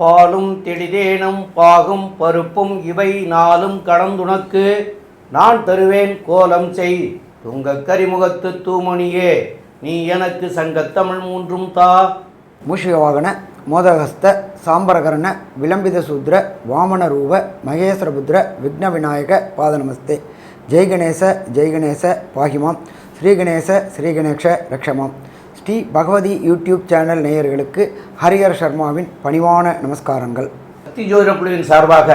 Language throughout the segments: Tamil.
பாலும் தெளிதேனும் பாகும் பருப்பும் இவை நாளும் கடந்துனக்கு நான் தருவேன் கோலம் செய் துங்கக் கரிமுகத்து தூமணியே நீ எனக்கு சங்கத்தமிழ் மூன்றும் தா. மூஷிகவாகன மோதகஸ்த சாம்பரகரண விளம்பித சூத்ர வாமன ரூப மகேஸ்வரபுத்திர விக்ன விநாயக பாதநமஸ்தே. ஜெய்கணேச பாகிமாம் ஸ்ரீகணேச ரக்ஷமாம். ஸ்ரீ பகவதி யூடியூப் சேனல் நேயர்களுக்கு ஹரிஹர் சர்மாவின் பணிவான நமஸ்காரங்கள். சக்தி ஜோதிட குழுவின் சார்பாக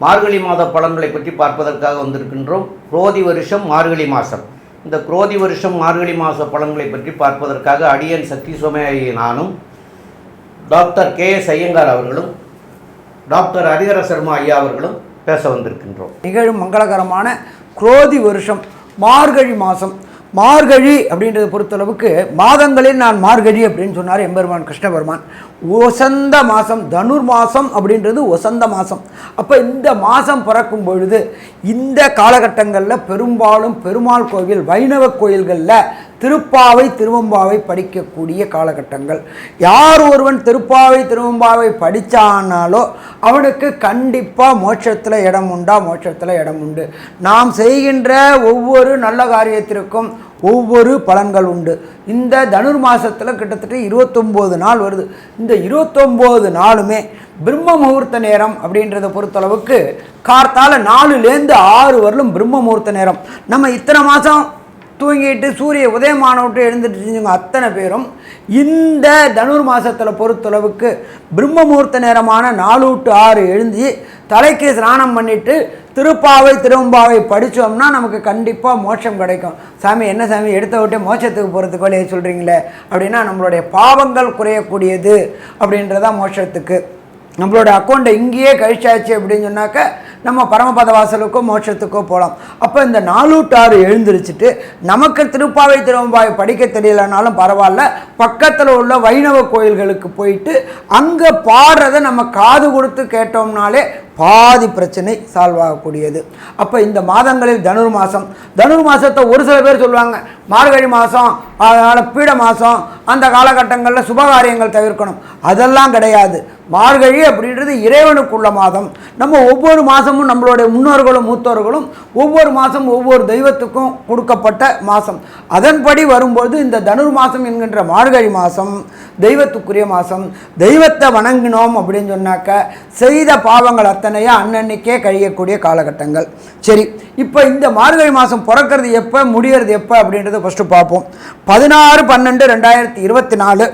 மார்கழி மாத பலன்களை பற்றி பார்ப்பதற்காக வந்திருக்கின்றோம். குரோதி வருஷம் மார்கழி மாதம். இந்த குரோதி வருஷம் மார்கழி மாத பலன்களை பற்றி பார்ப்பதற்காக அடியன் சக்தி சோமயாகி நானும் டாக்டர் KS ஐயங்கார் அவர்களும் டாக்டர் ஹரிஹர சர்மா ஐயா அவர்களும் பேச வந்திருக்கின்றோம். நிகழும் மங்களகரமான குரோதி வருஷம் மார்கழி மாதம். மார்கழி அப்படின்றத பொறுத்தளவுக்கு மாதங்களில் நான் மார்கழி அப்படின்னு சொன்னார் எம்பெருமான் கிருஷ்ண பெருமான். ஒசந்த மாதம், தனுர் மாதம் அப்படின்றது ஒசந்த மாதம். அப்போ இந்த மாதம் பிறக்கும் பொழுது இந்த காலகட்டங்களில் பெரும்பாலும் பெருமாள் கோவில் வைணவ கோயில்களில் திருப்பாவை திருவம்பாவை படிக்கக்கூடிய காலகட்டங்கள். யார் ஒருவன் திருப்பாவை திருவம்பாவை படித்தானாலோ அவனுக்கு கண்டிப்பாக மோட்சத்தில் இடம் உண்டா? மோட்சத்தில் இடம் உண்டு. நாம் செய்கின்ற ஒவ்வொரு நல்ல காரியத்திற்கும் ஒவ்வொரு பலன்கள் உண்டு. இந்த தனுர் மாதத்தில் கிட்டத்தட்ட 29 நாள் வருது. இந்த 29 நாளுமே பிரம்ம முகூர்த்த நேரம் அப்படின்றத பொறுத்தளவுக்கு கார்த்தால 4லேருந்து 6 வரலும் பிரம்ம முகூர்த்த நேரம். நம்ம இத்தனை மாதம் தூங்கிட்டு சூரிய உதயமானவிட்டு எழுந்துட்டு அத்தனை பேரும் இந்த தனுர் மாதத்தில் பொறுத்தளவுக்கு பிரம்ம முகூர்த்த நேரமான 4 to 6 எழுந்து தலைக்கு ஸ்நானம் பண்ணிவிட்டு திருப்பாவை திருவம்பாவை படித்தோம்னா நமக்கு கண்டிப்பாக மோட்சம் கிடைக்கும். சாமி என்ன சாமி எடுத்த விட்டே மோட்சத்துக்கு போகிறதுக்கு வழியை சொல்கிறீங்களே அப்படின்னா, நம்மளுடைய பாவங்கள் குறையக்கூடியது அப்படின்றதான் மோட்சத்துக்கு. நம்மளோட அக்கௌண்ட்டை இங்கேயே கழிச்சாச்சு அப்படின்னு சொன்னாக்க நம்ம பரமபத வாசலுக்கோ மோட்சத்துக்கோ போகலாம். அப்போ இந்த 4 to 6 எழுந்திரிச்சிட்டு நமக்கு திருப்பாவை திருவம்பாவை படிக்க தெரியலனாலும் பரவாயில்ல, பக்கத்தில் உள்ள வைணவ கோயில்களுக்கு போயிட்டு அங்கே பாடுறதை நம்ம காது கொடுத்து கேட்டோம்னாலே பாதி பிரச்சனை சால்வ் ஆகக்கூடியது. அப்போ இந்த மாதங்களில் தனுர் மாதத்தை ஒரு சில பேர் சொல்லுவாங்க மார்கழி மாதம், அதனால் பீட மாதம், அந்த காலகட்டங்களில் சுபகாரியங்கள் தவிர்க்கணும். அதெல்லாம் கிடையாது. மார்கழி அப்படின்றது இறைவனுக்குள்ள மாதம். நம்ம ஒவ்வொரு மாதமும் நம்மளுடைய முன்னோர்களும் மூத்தோர்களும் ஒவ்வொரு மாதம் ஒவ்வொரு தெய்வத்துக்கும் கொடுக்கப்பட்ட மாதம். அதன்படி வரும்போது இந்த தனுர் மாதம் என்கின்ற மார்கழி மாதம் தெய்வத்துக்குரிய மாதம். தெய்வத்தை வணங்கினோம் அப்படின்னு சொன்னாக்க செய்த பாவங்கள் அத்தனையாக அன்னன்னைக்கே கழியக்கூடிய காலகட்டங்கள். சரி, இப்போ இந்த மார்கழி மாதம் பிறக்கிறது எப்போ, முடிகிறது எப்போ அப்படின்றத ஃபஸ்ட்டு பார்ப்போம். 16/12/2024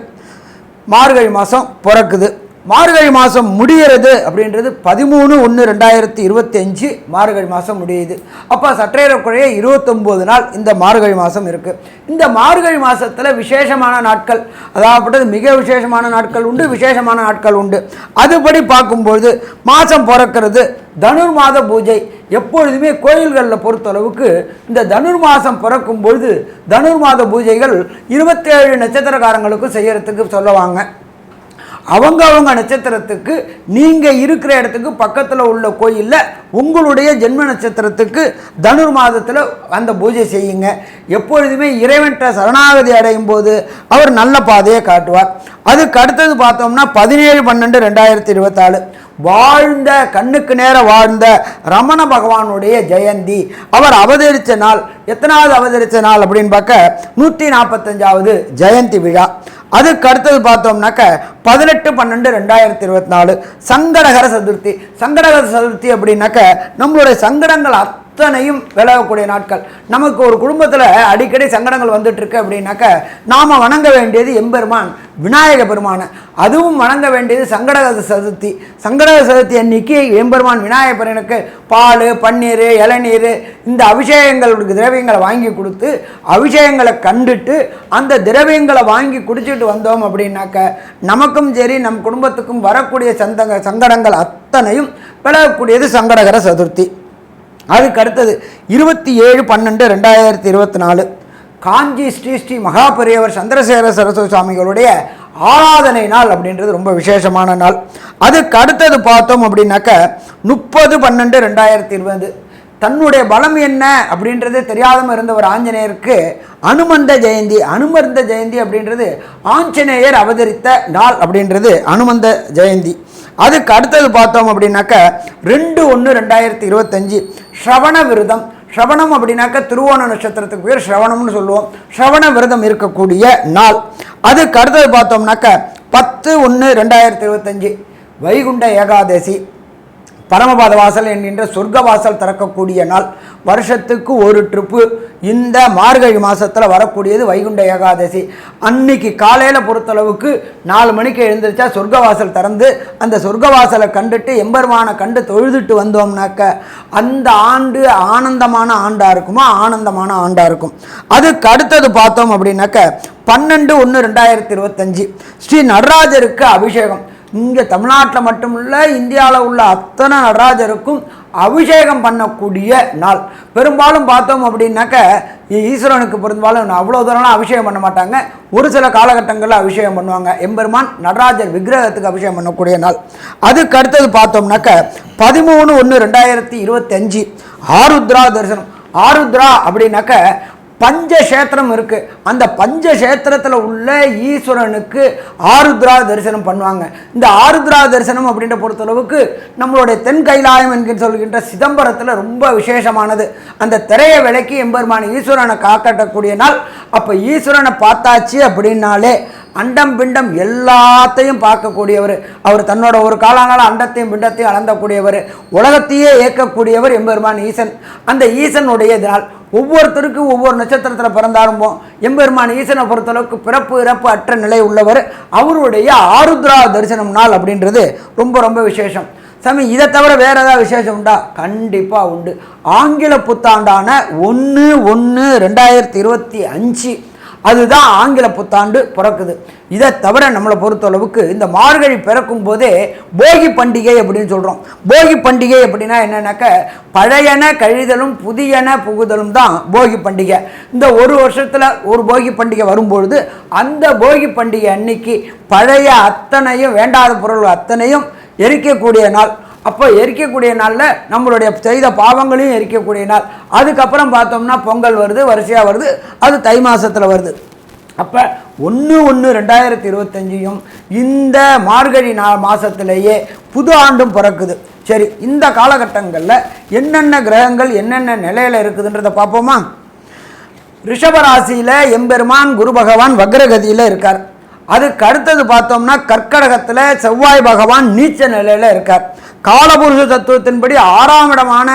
மார்கழி மாதம் பிறக்குது. மார்கழி மாதம் முடிகிறது அப்படின்றது 13/1/2025 மார்கழி மாதம் முடியுது. அப்போ சற்றேறக்குறைய 29 நாள் இந்த மார்கழி மாதம் இருக்குது. இந்த மார்கழி மாதத்தில் விசேஷமான நாட்கள், அதாவது மிக விசேஷமான நாட்கள் உண்டு, விசேஷமான நாட்கள் உண்டு. அதுபடி பார்க்கும்பொழுது மாதம் பிறக்கிறது தனுர் மாத பூஜை. எப்பொழுதுமே கோயில்களில் பொறுத்தளவுக்கு இந்த தனுர் மாதம் பிறக்கும் பொழுது தனுர் மாத பூஜைகள் 27 நட்சத்திரக்காரங்களுக்கும் செய்யறதுக்கு சொல்லுவாங்க. அவங்க நட்சத்திரத்துக்கு நீங்கள் இருக்கிற இடத்துக்கு பக்கத்தில் உள்ள கோயிலில் உங்களுடைய ஜென்ம நட்சத்திரத்துக்கு தனுர் மாதத்தில் அந்த பூஜை செய்யுங்க. எப்பொழுதுமே இறைவன்கிட்ட சரணாகதி அடையும் போது அவர் நல்ல பாதையை காட்டுவார். அதுக்கு அடுத்தது பார்த்தோம்னா 17/12/2024 வாழ்ந்த கண்ணுக்கு நேர வாழ்ந்த ரமண பகவானுடைய ஜெயந்தி. அவர் அவதரித்த நாள் எத்தனாவது அவதரித்த நாள் அப்படின்னு பார்க்க 145வது ஜெயந்தி விழா. அதுக்கு அடுத்தது பார்த்தோம்னாக்க 18/12/2024 சங்கடகர சதுர்த்தி. சங்கடகர சதுர்த்தி அப்படின்னாக்க நம்மளுடைய சங்கடங்கள் அத்தனையும் விலகக்கூடிய நாட்கள். நமக்கு ஒரு குடும்பத்தில் அடிக்கடி சங்கடங்கள் வந்துட்டு இருக்கு அப்படின்னாக்க நாம் வணங்க வேண்டியது எம்பெருமான் விநாயக பெருமான. அதுவும் வணங்க வேண்டியது சங்கடகர சதுர்த்தி. சங்கடகர சதுர்த்தி அன்னைக்கு எம்பெருமான் விநாயக பெருமனுக்கு பால், பன்னீர், இளநீர் இந்த அபிஷேகங்களுக்கு திரவியங்களை வாங்கி கொடுத்து அபிஷேகங்களை கண்டுட்டு அந்த திரவியங்களை வாங்கி குடிச்சிட்டு வந்தோம் அப்படின்னாக்க நமக்கும் சரி நம் குடும்பத்துக்கும் வரக்கூடிய சங்கடங்கள் அத்தனையும் விலகக்கூடியது சங்கடகர சதுர்த்தி. அதுக்கு அடுத்தது 27/12/2024 காஞ்சி ஸ்ரீ மகாபெரியவர் சந்திரசேகர சரஸ்வதி சுவாமிகளுடைய ஆராதனை நாள் அப்படின்றது ரொம்ப விசேஷமான நாள். அதுக்கு அடுத்தது பார்த்தோம் அப்படின்னாக்க 30/12/2020 தன்னுடைய பலம் என்ன அப்படின்றது தெரியாமல் இருந்த ஒரு ஆஞ்சநேயருக்கு அனுமந்த ஜெயந்தி அப்படின்றது ஆஞ்சநேயர் அவதரித்த நாள் அப்படின்றது அனுமந்த ஜெயந்தி. அதுக்கு அடுத்தது பார்த்தோம் அப்படின்னாக்க 2/1/2025 ஸ்ரவண விரதம். ஸ்ரவணம் அப்படின்னாக்க திருவோண நட்சத்திரத்துக்கு பேர் ஸ்ரவணம்னு சொல்லுவோம். ஸ்ரவண விரதம் இருக்கக்கூடிய நாள். அதுக்கு அடுத்தது பார்த்தோம்னாக்க 10/1/2025 வைகுண்ட ஏகாதசி. பரமபாத வாசல் என்கின்ற சொர்க்க வாசல் திறக்கக்கூடிய நாள். வருஷத்துக்கு ஒரு ட்ரிப்பு இந்த மார்கழி மாதத்தில் வரக்கூடியது வைகுண்ட ஏகாதசி. அன்னைக்கு காலையில் பொறுத்தளவுக்கு 4 மணிக்கு எழுந்திரிச்சா சொர்க்க வாசல் திறந்து அந்த சொர்க்க வாசலை கண்டுட்டு எம்பெருமானை கண்டு தொழுதுட்டு வந்தோம்னாக்க அந்த ஆண்டு ஆனந்தமான ஆண்டாக இருக்குமா, ஆனந்தமான ஆண்டாக இருக்கும். அதுக்கு அடுத்தது பார்த்தோம் அப்படின்னாக்க 12/1/2025 ஸ்ரீ நடராஜருக்கு அபிஷேகம். இங்கே தமிழ்நாட்டில் மட்டுமில்ல, இந்தியாவில் உள்ள அத்தனை நடராஜருக்கும் அபிஷேகம் பண்ணக்கூடிய நாள். பெரும்பாலும் பார்த்தோம் அப்படின்னாக்க ஈஸ்வரனுக்கு பெரும்பாலும் அவ்வளோ தூரம்லாம் அபிஷேகம் பண்ண மாட்டாங்க. ஒரு சில காலகட்டங்களில் அபிஷேகம் பண்ணுவாங்க. எம்பெருமான் நடராஜர் விக்கிரகத்துக்கு அபிஷேகம் பண்ணக்கூடிய நாள். அதுக்கு அடுத்தது பார்த்தோம்னாக்க 13/1/2025 ஆருத்ரா தரிசனம். ஆருத்ரா அப்படின்னாக்க பஞ்சக்ஷேத்திரம் இருக்குது. அந்த பஞ்சக்ஷேத்திரத்தில் உள்ள ஈஸ்வரனுக்கு ஆருத்ரா தரிசனம் பண்ணுவாங்க. இந்த ஆருத்ரா தரிசனம் அப்படின்ற பொறுத்தளவுக்கு நம்மளுடைய தென் கைலாயம் என்கிற சொல்கின்ற சிதம்பரத்தில் ரொம்ப விசேஷமானது. அந்த திரையை விலக்கி எம்பெருமான ஈஸ்வரனை காக்கட்டக்கூடிய நாள். அப்போ ஈஸ்வரனை பார்த்தாச்சு அப்படின்னாலே அண்டம் பிண்டம் எல்லாத்தையும் பார்க்கக்கூடியவர். அவர் தன்னோட ஒரு காலனால அண்டத்தையும் பிண்டத்தையும் அளந்தக்கூடியவர். உலகத்தையே இயக்கக்கூடியவர் எம்பெருமான் ஈசன். அந்த ஈசனுடைய நாள். ஒவ்வொருத்தருக்கும் ஒவ்வொரு நட்சத்திரத்தில் பிறந்தாலும் எம்பெருமான் ஈசனை பொறுத்தளவுக்கு பிறப்பு இறப்பு அற்ற நிலை உள்ளவர். அவருடைய ஆருத்ரா தரிசனம் நாள் அப்படின்றது ரொம்ப ரொம்ப விசேஷம். சாமி, இதை தவிர வேற ஏதாவது விசேஷம் உண்டா? கண்டிப்பாக உண்டு. ஆங்கில புத்தாண்டான 1/1/2025 அதுதான் ஆங்கில புத்தாண்டு பிறக்குது. இதை தவிர நம்மளை பொறுத்தளவுக்கு இந்த மார்கழி பிறக்கும் போதே போகி பண்டிகை அப்படின்னு சொல்கிறோம். போகி பண்டிகை அப்படின்னா என்னன்னாக்க பழையன கழிதலும் புதியன புகுதலும் தான் போகி பண்டிகை. இந்த ஒரு வருஷத்தில் ஒரு போகி பண்டிகை வரும்பொழுது அந்த போகி பண்டிகை அன்னைக்கு பழைய அத்தனையும் வேண்டாத பொருள் அத்தனையும் எரிக்கக்கூடிய நாள். அப்போ எரிக்கக்கூடிய நாளில் நம்மளுடைய செய்த பாவங்களையும் எரிக்கக்கூடிய நாள். அதுக்கப்புறம் பார்த்தோம்னா பொங்கல் வருது, வரிசையாக வருது, அது தை மாதத்தில் வருது. அப்போ 1/1/2025 இந்த மார்கழி மாதத்திலேயே புது ஆண்டும் பிறக்குது. சரி, இந்த காலகட்டங்களில் என்னென்ன கிரகங்கள் என்னென்ன நிலையில் இருக்குதுன்றதை பார்ப்போமா? ரிஷபராசியில் எம்பெருமான் குரு பகவான் வக்ரகதியில் இருக்கார். அதுக்கு அடுத்தது பார்த்தோம்னா கர்க்கடகத்தில் செவ்வாய் பகவான் நீச்ச நிலையில் இருக்கார். காலபுருஷ தத்துவத்தின்படி 6ஆம் இடமான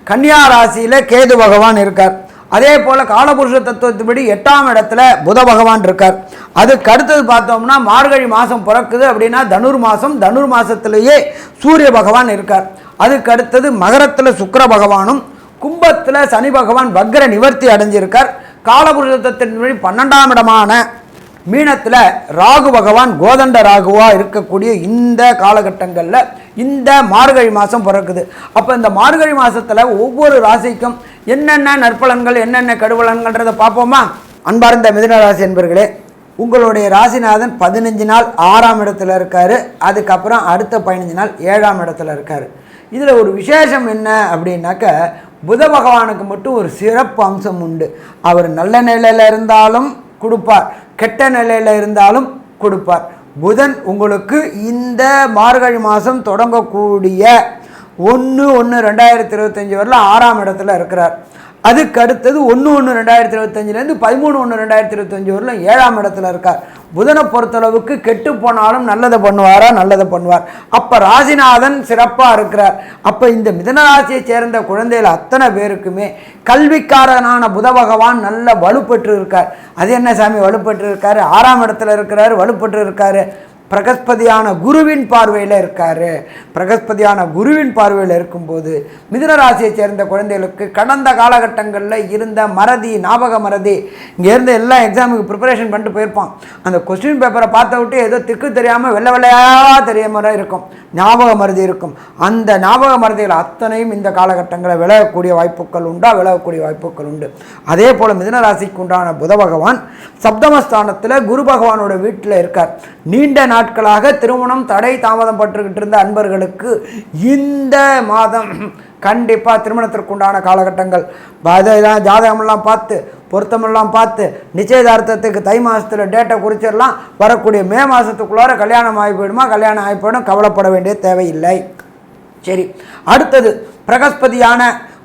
கன்னியா ராசியில் கேது பகவான் இருக்கார். அதே போல் காலபுருஷ தத்துவத்தின்படி 8ஆம் இடத்துல புத பகவான் இருக்கார். அதுக்கு அடுத்தது பார்த்தோம்னா மார்கழி மாதம் பிறக்குது அப்படின்னா தனுர் மாதம். தனுர் மாதத்திலேயே சூரிய பகவான் இருக்கார். அதுக்கு அடுத்தது மகரத்தில் சுக்கிர பகவானும் கும்பத்தில் சனி பகவான் வக்ர நிவர்த்தி அடைஞ்சிருக்கார். காலபுருஷ தத்துவத்தின்படி 12ஆம் இடமான மீனத்தில் ராகு பகவான் கோதண்ட ராகுவாக இருக்கக்கூடிய இந்த காலகட்டங்களில் இந்த மார்கழி மாதம் பிறக்குது. அப்போ இந்த மார்கழி மாதத்தில் ஒவ்வொரு ராசிக்கும் என்னென்ன நற்பலன்கள் என்னென்ன கெடுபலன்கள்ன்றதை பார்ப்போமா? அன்பார்ந்த மிதுன ராசி என்பர்களே, உங்களுடைய ராசிநாதன் 15 நாள் 6ஆம் இடத்துல இருக்கார். அதுக்கப்புறம் அடுத்த 15 நாள் 7ஆம் இடத்துல இருக்கார். இதில் ஒரு விசேஷம் என்ன அப்படின்னாக்க புத பகவானுக்கு மட்டும் ஒரு சிறப்பு அம்சம் உண்டு. அவர் நல்ல நிலையில் இருந்தாலும் கொடுப்பார், கெட்ட நிலையில் இருந்தாலும் கொடுப்பார். புதன் உங்களுக்கு இந்த மார்கழி மாதம் தொடங்கக்கூடிய 1/1/2025 வரலாம் 6ஆம் இடத்துல இருக்கிறார். அதுக்கு அடுத்தது 1/1/2025 13/1/2025 வரலாம் 7ஆம் இடத்துல இருக்கார். புதனை பொறுத்தளவுக்கு கெட்டு போனாலும் நல்லதை பண்ணுவாரா? நல்லதை பண்ணுவார். அப்போ ராசிநாதன் சிறப்பாக இருக்கிறார். அப்போ இந்த மிதனராசியை சேர்ந்த குழந்தைகள் அத்தனை பேருக்குமே கல்விக்காரனான புத பகவான் நல்ல வலுப்பெற்று இருக்கார். அது என்ன சாமி வலுப்பெற்று இருக்காரு? 6ஆம் இடத்துல இருக்கிறாரு, வலுப்பெற்று இருக்காரு. பிரகஸ்பதியான குருவின் பார்வையில் இருக்கார். பிரகஸ்பதியான குருவின் பார்வையில் இருக்கும்போது மிதுன ராசியை சேர்ந்த குழந்தைகளுக்கு கடந்த காலகட்டங்களில் இருந்த மறதி, ஞாபக மறதி, இங்கே இருந்த எல்லா எக்ஸாமுக்கு ப்ரிப்பரேஷன் பண்ணிட்டு போயிருப்பான். அந்த கொஸ்டின் பேப்பரை பார்த்த விட்டு ஏதோ திக்கு தெரியாமல் வெள்ளை வெள்ளையாக தெரியாமல் இருக்கும், ஞாபக மறதி இருக்கும். அந்த ஞாபக மறதிகள் அத்தனையும் இந்த காலகட்டங்களில் விலகக்கூடிய வாய்ப்புகள் விலகக்கூடிய வாய்ப்புகள் உண்டு. அதே போல் மிதுன ராசிக்கு உண்டான புத பகவான் சப்தமஸ்தானத்தில் குரு பகவானோட வீட்டில் இருக்கார். நீண்ட நாள் நாட்களாக திருமணம் தடை தாமதம் பட்டுக்கிட்டு இருந்த அன்பர்களுக்கு இந்த மாதம் கண்டிப்பாக திருமணத்திற்குண்டான காலகட்டங்கள் இதெல்லாம் ஜாதகமெல்லாம் பார்த்து பொருத்தமெல்லாம் பார்த்து நிச்சயதார்த்தத்துக்கு தை மாதத்தில் டேட்டை குறிச்சிடலாம். வரக்கூடிய மே மாதத்துக்குள்ளார கல்யாணம் ஆகி போயிடுமா, கல்யாணம் ஆகி போயிடும், கவலைப்பட வேண்டிய தேவையில்லை. சரி, அடுத்தது பிரகஸ்பதியான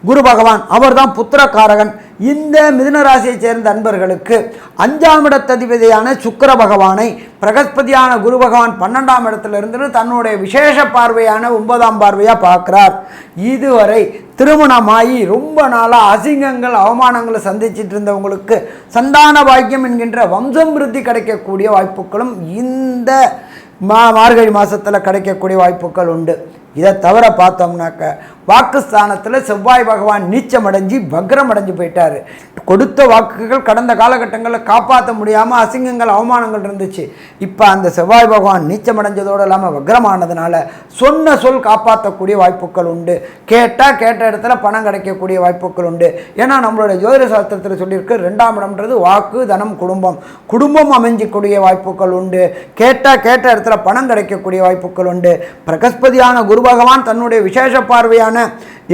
குரு பகவான், அவர் தான் புத்திரக்காரகன். இந்த மிதுன ராசியைச் சேர்ந்த அன்பர்களுக்கு 5ஆம் இடத்ததிபதியான சுக்கிர பகவானை பிரகஸ்பதியான குரு பகவான் 12ஆம் இடத்துல இருந்து தன்னுடைய விசேஷ பார்வையான 9ஆம் பார்வையாக பார்க்குறார். இதுவரை திருமணமாகி ரொம்ப நாளாக அசிங்கங்கள் அவமானங்களை சந்திச்சிட்டு இருந்தவங்களுக்கு சந்தான பாக்கியம் என்கின்ற வம்சம் விருத்தி கிடைக்கக்கூடிய வாய்ப்புகளும் இந்த மார்கழி மாதத்தில் கிடைக்கக்கூடிய வாய்ப்புகள் உண்டு. இதை தவிர பார்த்தோம்னாக்க வாக்குஸ்தானத்தில் செவ்வாய் பகவான் நீச்சமடைஞ்சு வக்ரமடைஞ்சு போயிட்டார். கொடுத்த வாக்குகள் கடந்த காலகட்டங்களில் காப்பாற்ற முடியாமல் அசிங்கங்கள் அவமானங்கள் இருந்துச்சு. இப்போ அந்த செவ்வாய் பகவான் நீச்சமடைஞ்சதோடு இல்லாமல் வக்ரமானதுனால சொன்ன சொல் காப்பாற்றக்கூடிய வாய்ப்புகள் உண்டு. கேட்டால் கேட்ட இடத்துல பணம் கிடைக்கக்கூடிய வாய்ப்புகள் உண்டு. ஏன்னா நம்மளுடைய ஜோதிட சாஸ்திரத்தில் சொல்லியிருக்கு 2ஆம் இடம்ன்றது வாக்கு தனம் குடும்பம். குடும்பம் அமைஞ்சக்கூடிய வாய்ப்புகள் உண்டு. கேட்டால் கேட்ட இடத்துல பணம் கிடைக்கக்கூடிய வாய்ப்புகள் உண்டு. பிரகஸ்பதியான குரு பகவான் தன்னுடைய விசேஷ பார்வையான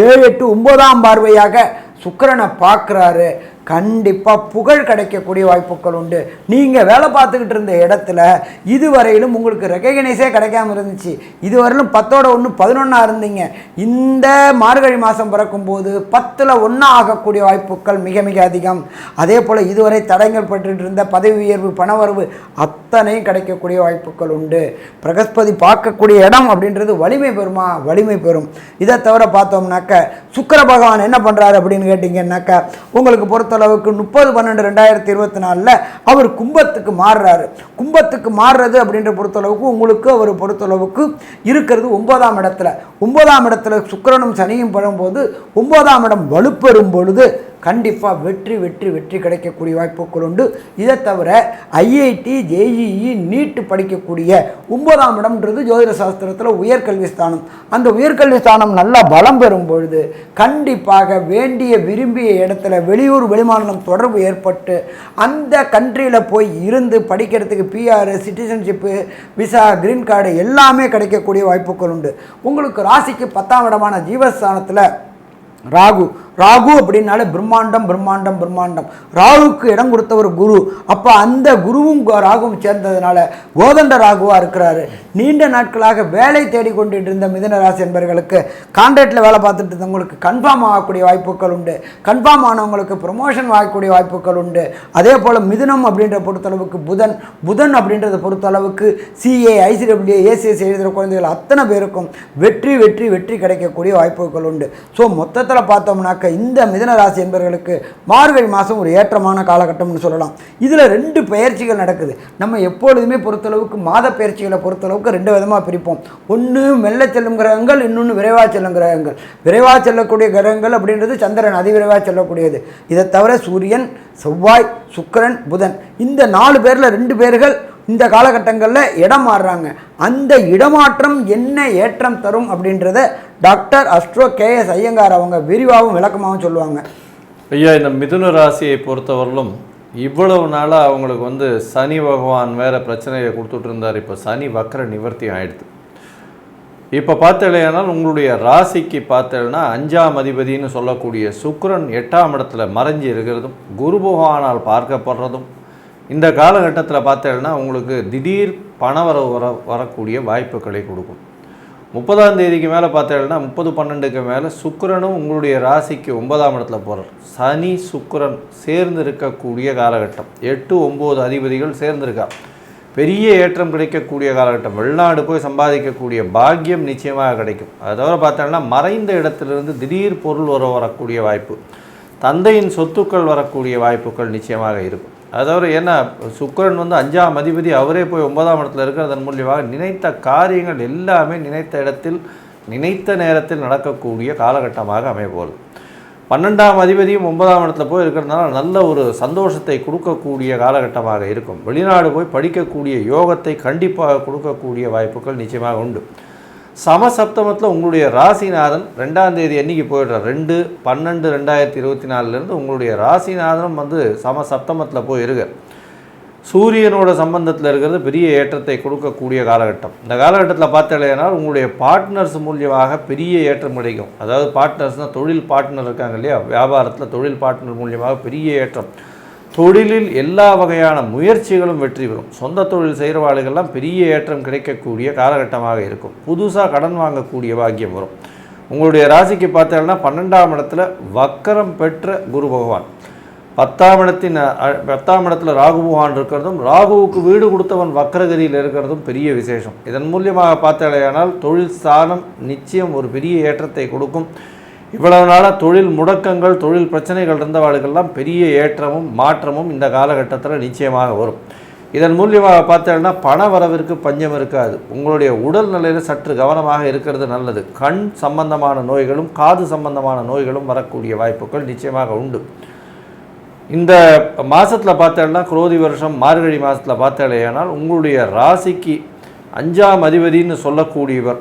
7, 8, 9ஆம் பார்வையாக சுக்கிரனை பார்க்குறாரு. கண்டிப்பாக புகழ் கிடைக்கக்கூடிய வாய்ப்புகள் உண்டு. நீங்கள் வேலை பார்த்துக்கிட்டு இருந்த இடத்துல இதுவரையிலும் உங்களுக்கு ரெகக்னைஸே கிடைக்காம இருந்துச்சு. இதுவரையிலும் 10ஓட 1 11 இருந்தீங்க. இந்த மார்கழி மாதம் பிறக்கும்போது 10ல் 1 ஆகக்கூடிய வாய்ப்புகள் மிக மிக அதிகம். அதே போல் இதுவரை தடைகள் பட்டு இருந்த பதவி உயர்வு பணவரவு அத்தனையும் கிடைக்கக்கூடிய வாய்ப்புகள் உண்டு. பிரகஸ்பதி பார்க்கக்கூடிய இடம் அப்படின்றது வலிமை பெறுமா, வலிமை பெறும். இதை தவிர பார்த்தோம்னாக்க சுக்கிர பகவான் என்ன பண்ணுறாரு அப்படின்னு கேட்டிங்கன்னாக்கா உங்களுக்கு பொறுத்தளவுக்கு 30/12/2024 அவர் கும்பத்துக்கு மாறுறாரு. கும்பத்துக்கு மாறுறது அப்படின்ற பொறுத்தளவுக்கு உங்களுக்கு அவர் பொறுத்தளவுக்கு இருக்கிறது 9ஆம் இடத்துல. 9ஆம் இடத்துல சுக்கிரனும் சனியும் படும்போது 9ஆம் இடம் வலுப்பெறும் பொழுது கண்டிப்பாக வெற்றி வெற்றி வெற்றி கிடைக்கக்கூடிய வாய்ப்புகள் உண்டு. இதை தவிர ஐஐடி ஜேஇஇ நீட்டு படிக்கக்கூடிய 9ஆம் இடம்ன்றது ஜோதிட சாஸ்திரத்தில் உயர்கல்வி ஸ்தானம். அந்த உயர்கல்வி ஸ்தானம் நல்லா பலம் பெறும் பொழுது கண்டிப்பாக வேண்டிய விரும்பிய இடத்துல வெளியூர் வெளிமாநிலம் தொடர்பு ஏற்பட்டு அந்த கண்ட்ரியில் போய் இருந்து படிக்கிறதுக்கு PR citizenship visa green card எல்லாமே கிடைக்கக்கூடிய வாய்ப்புகள் உண்டு. உங்களுக்கு ராசிக்கு 10ஆம் இடமான ஜீவஸ்தானத்தில் ராகு அப்படின்னாலே பிரம்மாண்டம் பிரம்மாண்டம் பிரம்மாண்டம். ராகுக்கு இடம் கொடுத்தவர் குரு. அப்போ அந்த குருவும் ராகுவும் சேர்ந்ததுனால கோதண்ட ராகுவாக இருக்கிறாரு. நீண்ட நாட்களாக வேலை தேடிக்கொண்டு இருந்த மிதுன ராசி என்பவர்களுக்கு கான்ட்ராக்டில் வேலை பார்த்துட்டு இருந்தவங்களுக்கு கன்ஃபார்ம் ஆகக்கூடிய வாய்ப்புகள் உண்டு. கன்ஃபார்ம் ஆனவங்களுக்கு ப்ரொமோஷன் ஆகக்கூடிய வாய்ப்புகள் உண்டு. அதே போல் மிதுனம் அப்படின்ற பொறுத்தளவுக்கு புதன் அப்படின்றத பொறுத்தளவுக்கு சிஏ ஐசிடபிள்யூ ஏசிஎஸ் எழுதுகிற குழந்தைகள் அத்தனை பேருக்கும் வெற்றி வெற்றி வெற்றி கிடைக்கக்கூடிய வாய்ப்புகள் உண்டு. ஸோ மொத்தத்தில் பார்த்தோம்னாக்க இந்த மிதுன ராசி என்பவர்களுக்கு மார்கழி மாதம் ஒரு ஏற்றமான காலகட்டம்னு சொல்லலாம். இதில் 2 பெயர்ச்சிகள் நடக்குது. நம்ம எப்பொழுதுமே பொறுத்தளவுக்கு மாத பெயர்ச்சிகளை பொறுத்தளவுக்கு 2 விதமாக பிரிப்போம். ஒன்று மெல்ல செல்லும் கிரகங்கள், இன்னொன்று விரைவாக செல்லும் கிரகங்கள். விரைவாக செல்லக்கூடிய கிரகங்கள் அப்படின்றது சந்திரன் அதிவிரைவாக செல்லக்கூடியது. இதை தவிர சூரியன், செவ்வாய், சுக்கிரன், புதன் இந்த 4 பேரில் 2 பேர்கள் இந்த காலகட்டங்களில் இடம் மாறுறாங்க. அந்த இடமாற்றம் என்ன ஏற்றம் தரும் அப்படின்றத டாக்டர் அஸ்ட்ரோ KS ஐயங்கார் அவங்க விரிவாகவும் விளக்கமாகவும் சொல்லுவாங்க. ஐயா, இந்த மிதுன ராசியை பொறுத்தவரையிலும் இவ்வளவு நாளாக அவங்களுக்கு சனி பகவான் வேறு பிரச்சனையை கொடுத்துட்டு இருந்தார். இப்போ சனி வக்கர நிவர்த்தி ஆகிடுது. இப்போ பார்த்தேனால் உங்களுடைய ராசிக்கு பார்த்தேன்னா 5ஆம் அதிபதினு சொல்லக்கூடிய சுக்கிரன் 8ஆம் இடத்துல மறைஞ்சி இருக்கிறதும் குரு பகவானால் பார்க்கப்படுறதும் இந்த காலகட்டத்தில் பார்த்தேன்னா உங்களுக்கு திடீர் பணவரவு வரக்கூடிய வாய்ப்புகளை கொடுக்கும். 30ஆம் தேதிக்கு மேலே பார்த்தேன்னா 30/12க்கு மேலே சுக்கிரனும் உங்களுடைய ராசிக்கு 9ஆம் இடத்துல போகிறார். சனி சுக்கிரன் சேர்ந்து இருக்கக்கூடிய காலகட்டம். 8, 9 அதிபதிகள் சேர்ந்திருக்கார். பெரிய ஏற்றம் கிடைக்கக்கூடிய காலகட்டம். வெளிநாடு போய் சம்பாதிக்கக்கூடிய பாக்கியம் நிச்சயமாக கிடைக்கும். அதை தவிர பார்த்தோன்னா மறைந்த இடத்திலிருந்து திடீர் பொருள் வரக்கூடிய வாய்ப்பு, தந்தையின் சொத்துக்கள் வரக்கூடிய வாய்ப்புகள் நிச்சயமாக இருக்கும். அது தவிர ஏன்னா சுக்கிரன் 5ஆம் அதிபதி அவரே போய் 9ஆம் இடத்துல இருக்கிறதன் மூலியமாக நினைத்த காரியங்கள் எல்லாமே நினைத்த இடத்தில் நினைத்த நேரத்தில் நடக்கக்கூடிய காலகட்டமாக அமையப்போகுது. 12ஆம் அதிபதியும் 9ஆம் இடத்துல போய் இருக்கிறதுனால நல்ல ஒரு சந்தோஷத்தை கொடுக்கக்கூடிய காலகட்டமாக இருக்கும். வெளிநாடு போய் படிக்கக்கூடிய யோகத்தை கண்டிப்பாக கொடுக்கக்கூடிய வாய்ப்புகள் நிச்சயமாக உண்டு. சமசப்தமத்தில் உங்களுடைய ராசிநாதன் 2ஆம் தேதி அன்றைக்கி போயிடுறார். 2/12/2024 உங்களுடைய ராசிநாதனும் சமசப்தமத்தில் போய் இருக்கார். சூரியனோட சம்பந்தத்தில் இருக்கிறது பெரிய ஏற்றத்தை கொடுக்கக்கூடிய காலகட்டம். இந்த காலகட்டத்தில் பார்த்தீங்கன்னா உங்களுடைய பார்ட்னர்ஸ் மூலியமாக பெரிய ஏற்றம் கிடைக்கும். அதாவது பார்ட்னர்ஸ்னால் தொழில் பார்ட்னர் இருக்காங்க இல்லையா, வியாபாரத்தில் தொழில் பார்ட்னர் மூலியமாக பெரிய ஏற்றம். தொழிலில் எல்லா வகையான முயற்சிகளும் வெற்றி பெறும். சொந்த தொழில் செய்கிறவாளுகள்லாம் பெரிய ஏற்றம் கிடைக்கக்கூடிய காலகட்டமாக இருக்கும். புதுசாக கடன் வாங்கக்கூடிய பாக்கியம் வரும். உங்களுடைய ராசிக்கு பார்த்தீங்கன்னா 12ஆம் இடத்துல வக்கரம் பெற்ற குரு பகவான், 10ஆம் இடத்துல ராகு பகவான் இருக்கிறதும், ராகுவுக்கு வீடு கொடுத்தவன் வக்கரகதியில் இருக்கிறதும் பெரிய விசேஷம். இதன் மூலியமாக பார்த்தீங்கன்னா தொழில் ஸ்தானம் நிச்சயம் ஒரு பெரிய ஏற்றத்தை கொடுக்கும். இவ்வளவு நாளாக தொழில் முடக்கங்கள், தொழில் பிரச்சனைகள் இருந்தவாளுக்கெல்லாம் பெரிய ஏற்றமும் மாற்றமும் இந்த காலகட்டத்தில் நிச்சயமாக வரும். இதன் மூலியமாக பார்த்தீங்கன்னா பண வரவிற்கு பஞ்சம் இருக்காது. உங்களுடைய உடல் நிலையில் சற்று கவனமாக இருக்கிறது நல்லது. கண் சம்பந்தமான நோய்களும் காது சம்பந்தமான நோய்களும் வரக்கூடிய வாய்ப்புகள் நிச்சயமாக உண்டு. இந்த மாதத்தில் பார்த்தீங்கன்னா குரோதி வருஷம் மார்கழி மாதத்தில் பார்த்தீங்கன்னா உங்களுடைய ராசிக்கு 5ஆம் அதிபதினு சொல்லக்கூடியவர்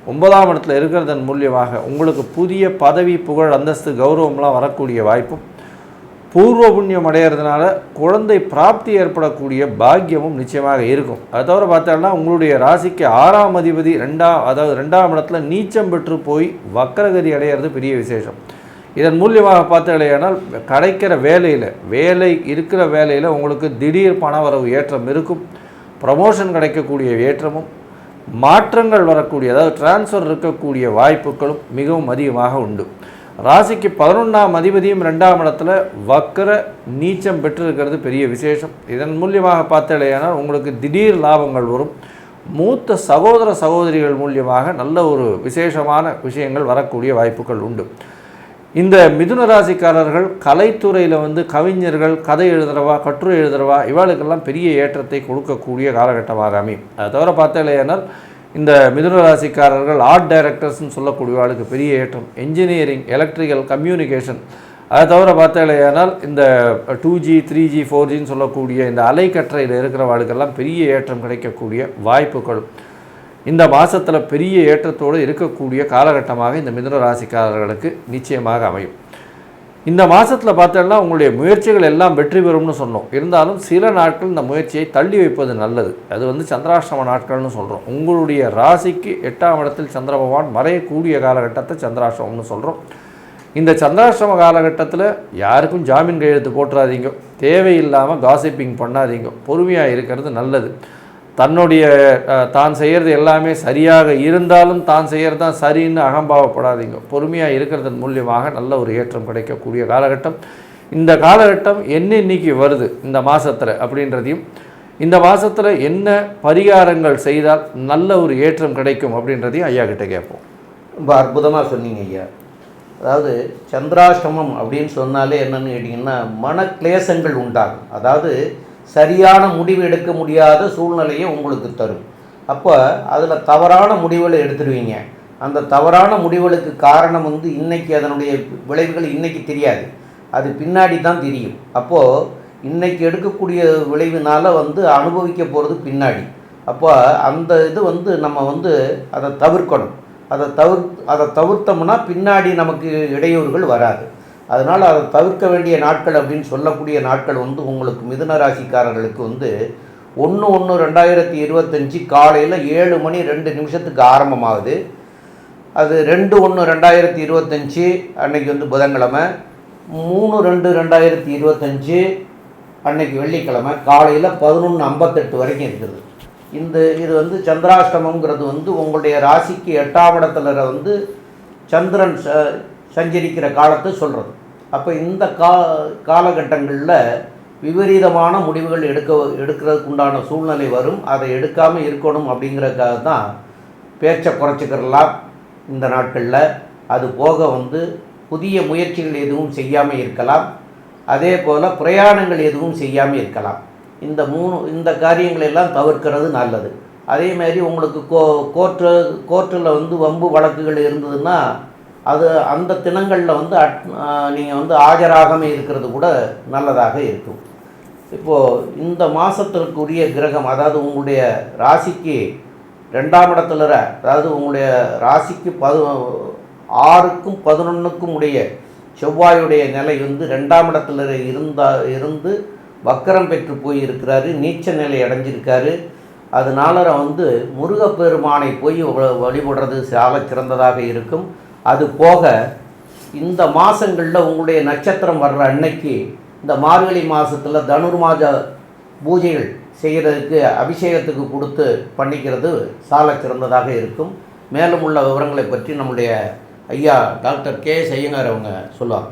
9ஆம் இடத்துல இருக்கிறதன் மூலியமாக உங்களுக்கு புதிய பதவி, புகழ், அந்தஸ்து, கௌரவம்லாம் வரக்கூடிய வாய்ப்பும், பூர்வ புண்ணியம் அடையிறதுனால குழந்தை பிராப்தி ஏற்படக்கூடிய பாக்கியமும் நிச்சயமாக இருக்கும். அது தவிர பார்த்தோம்னா உங்களுடைய ராசிக்கு 6ஆம் அதிபதி 2ஆம் இடத்துல நீச்சம் பெற்று போய் வக்கரகதி அடையிறது பெரிய விசேஷம். இதன் மூலியமாக பார்த்தீங்கன்னா கிடைக்கிற வேலை இருக்கிற வேலையில் உங்களுக்கு திடீர் பணவரவு ஏற்றம் இருக்கும். ப்ரமோஷன் கிடைக்கக்கூடிய ஏற்றமும், மாற்றங்கள் வரக்கூடிய, அதாவது டிரான்ஸ்ஃபர் இருக்கக்கூடிய வாய்ப்புகளும் மிகவும் அதிகமாக உண்டு. ராசிக்கு 11ஆம் அதிபதியும் 2ஆம் இடத்துல வக்கர நீச்சம் பெற்றிருக்கிறது பெரிய விசேஷம். இதன் மூலியமாக பார்த்தீங்கன்னா உங்களுக்கு திடீர் லாபங்கள் வரும். மூத்த சகோதர சகோதரிகள் மூலியமாக நல்ல ஒரு விசேஷமான விஷயங்கள் வரக்கூடிய வாய்ப்புகள் உண்டு. இந்த மிதுன ராசிக்காரர்கள் கலைத்துறையில் கவிஞர்கள், கதை எழுதுறவா, கட்டுரை எழுதுறவா, இவாளுக்கெல்லாம் பெரிய ஏற்றத்தை கொடுக்கக்கூடிய காலகட்டமாக அமையும். அதை தவிர பார்த்தீங்கன்னா இந்த மிதுன ராசிக்காரர்கள் ஆர்ட் டைரக்டர்ஸ்ன்னு சொல்லக்கூடியவாளுக்கு பெரிய ஏற்றம். என்ஜினியரிங், எலக்ட்ரிக்கல், கம்யூனிகேஷன், அதை தவிர பார்த்தீங்கன்னா இந்த 2G 3G 4Gன்னு சொல்லக்கூடிய இந்த அலைக்கற்றையில் இருக்கிறவாளுக்கெல்லாம் பெரிய ஏற்றம் கிடைக்கக்கூடிய வாய்ப்புகள் இந்த மாதத்தில் பெரிய ஏற்றத்தோடு இருக்கக்கூடிய காலகட்டமாக இந்த மிதுன ராசிக்காரர்களுக்கு நிச்சயமாக அமையும். இந்த மாதத்தில் பார்த்தோம்னா உங்களுடைய முயற்சிகள் எல்லாம் வெற்றி பெறும்னு சொன்னோம். இருந்தாலும் சில நாட்கள் இந்த முயற்சியை தள்ளி வைப்பது நல்லது. அது சந்திராஷ்டம நாட்கள்னு சொல்கிறோம். உங்களுடைய ராசிக்கு 8ஆம் இடத்தில் சந்திர பகவான் மறையக்கூடிய காலகட்டத்தை சந்திராஷ்டமம்னு சொல்கிறோம். இந்த சந்திராஷ்டம காலகட்டத்தில் யாருக்கும் ஜாமீன் கையெழுத்து போட்டுறாதீங்க, தேவையில்லாமல் காசிப்பிங் பண்ணாதீங்க, பொறுமையாக இருக்கிறது நல்லது. தான் செய்கிறது எல்லாமே சரியாக இருந்தாலும் தான் செய்கிறது தான் சரின்னு அகம்பாவப்படாதீங்க. பொறுமையாக இருக்கிறதன் மூலியமாக நல்ல ஒரு ஏற்றம் கிடைக்கக்கூடிய காலகட்டம். இந்த காலகட்டம் இன்னைக்கு வருது இந்த மாதத்தில் அப்படின்றதையும், இந்த மாதத்தில் என்ன பரிகாரங்கள் செய்தால் நல்ல ஒரு ஏற்றம் கிடைக்கும் அப்படின்றதையும் ஐயா கிட்ட கேட்போம். ரொம்ப அற்புதமாக சொன்னீங்க ஐயா. அதாவது சந்திராஷ்டமம் அப்படின்னு சொன்னாலே என்னென்னு கேட்டிங்கன்னா மனக்லேசங்கள் உண்டாகும். அதாவது சரியான முடிவு எடுக்க முடியாத சூழ்நிலையை உங்களுக்கு தரும். அப்போ அதில் தவறான முடிவுகளை எடுத்துடுவீங்க. அந்த தவறான முடிவுகளுக்கு காரணம் இன்றைக்கி அதனுடைய விளைவுகள் இன்றைக்கி தெரியாது, அது பின்னாடி தான் தெரியும். அப்போது இன்றைக்கி எடுக்கக்கூடிய விளைவினால் அனுபவிக்க போகிறது பின்னாடி. அப்போ அந்த இது நம்ம அதை தவிர்க்கணும். அதை தவிர்த்தோம்னா பின்னாடி நமக்கு இடையூறுகள் வராது. அதனால் அதை தவிர்க்க வேண்டிய நாட்கள் அப்படின்னு சொல்லக்கூடிய நாட்கள் உங்களுக்கு மிதுன ராசிக்காரர்களுக்கு 1/1/2025 காலையில் 7:02 ஆரம்பமாகுது. அது 2/1/2025 அன்னைக்கு புதன்கிழமை, 3/2/2025 அன்னைக்கு வெள்ளிக்கிழமை காலையில் 11:58 வரைக்கும் இருக்குது. இது சந்திராஷ்டமங்கிறது உங்களுடைய ராசிக்கு 8ஆம் இடத்துல சந்திரன் சஞ்சரிக்கிற காலத்தை சொல்கிறது. அப்போ இந்த காலகட்டங்களில் விபரீதமான முடிவுகள் எடுக்கிறதுக்கு உண்டான சூழ்நிலை வரும். அதை எடுக்காமல் இருக்கணும் அப்படிங்கிறதுக்காக தான் பேச்சை குறைச்சிக்கிறலாம் இந்த நாட்களில். அது போக புதிய முயற்சிகள் எதுவும் செய்யாமல் இருக்கலாம். அதே போல் பிரயாணங்கள் எதுவும் செய்யாமல் இருக்கலாம். இந்த காரியங்களெல்லாம் தவிர்க்கிறது நல்லது. அதே மாதிரி உங்களுக்கு கோர்ட்டில் வம்பு வழக்குகள் இருந்ததுன்னா அது அந்த தினங்களில் நீங்கள் ஆஜராகாமல் இருக்கிறது கூட நல்லதாக இருக்கும். இப்போது இந்த மாதத்திற்குரிய கிரகம், அதாவது உங்களுடைய ராசிக்கு 2ஆம் இடத்துல, அதாவது உங்களுடைய ராசிக்கு 6க்கும் 11க்கும் உடைய செவ்வாயுடைய நிலை 2ஆம் இடத்துல இருந்து வக்கரம் பெற்று போயிருக்கிறாரு, நீச்ச நிலை அடைஞ்சிருக்காரு. அதனால முருகப்பெருமானை போய் வழிபடுறது சால சிறந்ததாக இருக்கும். அது போக இந்த மாதங்களில் உங்களுடைய நட்சத்திரம் வர்ற அன்னைக்கு இந்த மார்கழி மாதத்தில் தனுர்மாத பூஜைகள் செய்கிறதுக்கு அபிஷேகத்துக்கு கொடுத்து பண்ணிக்கிறது சால சிறந்ததாக இருக்கும். மேலும் உள்ள விவரங்களை பற்றி நம்முடைய ஐயா டாக்டர் கே.எஸ். ஐயங்கார் அவங்க சொல்லுவாங்க.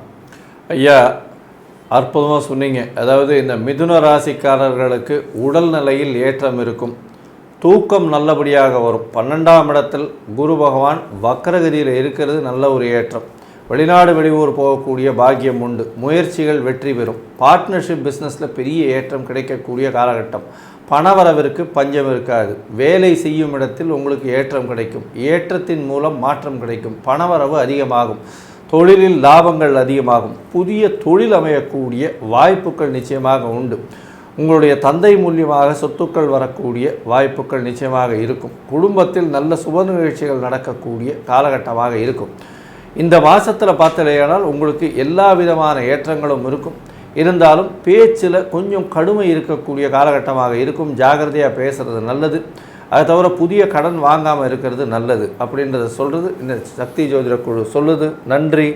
ஐயா, அற்புதமாக சொன்னீங்க. அதாவது இந்த மிதுன ராசிக்காரர்களுக்கு உடல் நிலையில் ஏற்றம் இருக்கும், தூக்கம் நல்லபடியாக வரும். 12ஆம் இடத்தில் குரு பகவான் வக்கரகதியில் இருக்கிறது நல்ல ஒரு ஏற்றம். வெளிநாடு வெளியூர் போகக்கூடிய பாக்கியம் உண்டு, முயற்சிகள் வெற்றி பெறும். பார்ட்னர்ஷிப் பிஸ்னஸில் பெரிய ஏற்றம் கிடைக்கக்கூடிய காலகட்டம். பணவரவிற்கு பஞ்சம் இருக்காது. வேலை செய்யும் இடத்தில் உங்களுக்கு ஏற்றம் கிடைக்கும், ஏற்றத்தின் மூலம் மாற்றம் கிடைக்கும், பணவரவு அதிகமாகும், தொழிலில் லாபங்கள் அதிகமாகும், புதிய தொழில் அமையக்கூடிய வாய்ப்புகள் நிச்சயமாக உண்டு. உங்களுடைய தந்தை மூலியமாக சொத்துக்கள் வரக்கூடிய வாய்ப்புகள் நிச்சயமாக இருக்கும். குடும்பத்தில் நல்ல சுப நிகழ்ச்சிகள் நடக்கக்கூடிய காலகட்டமாக இருக்கும். இந்த மாதத்தில் பார்த்தலையானால் உங்களுக்கு எல்லா விதமான ஏற்றங்களும் இருக்கும். இருந்தாலும் பேச்சில் கொஞ்சம் கடுமை இருக்கக்கூடிய காலகட்டமாக இருக்கும். ஜாகிரதையாக பேசுகிறது நல்லது. அதை தவிர புதிய கடன் வாங்காமல் இருக்கிறது நல்லது அப்படின்றத சொல்கிறது இந்த சக்தி ஜோதிட குழு சொல்லுது. நன்றி,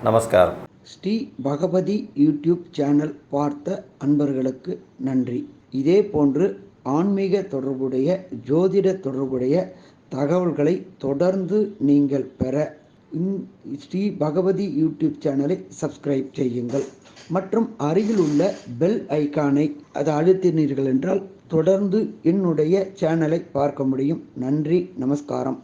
நமஸ்காரம். ஸ்ரீ பகவதி யூடியூப் சேனல் பார்த்த அன்பர்களுக்கு நன்றி. இதே போன்று ஆன்மீக தொடர்புடைய ஜோதிட தொடர்புடைய தகவல்களை தொடர்ந்து நீங்கள் பெற ஸ்ரீ பகவதி யூடியூப் சேனலை சப்ஸ்கிரைப் செய்யுங்கள் மற்றும் அருகில் உள்ள பெல் ஐக்கானை அதை அழுத்தினீர்கள் என்றால் தொடர்ந்து என்னுடைய சேனலை பார்க்க முடியும். நன்றி, நமஸ்காரம்.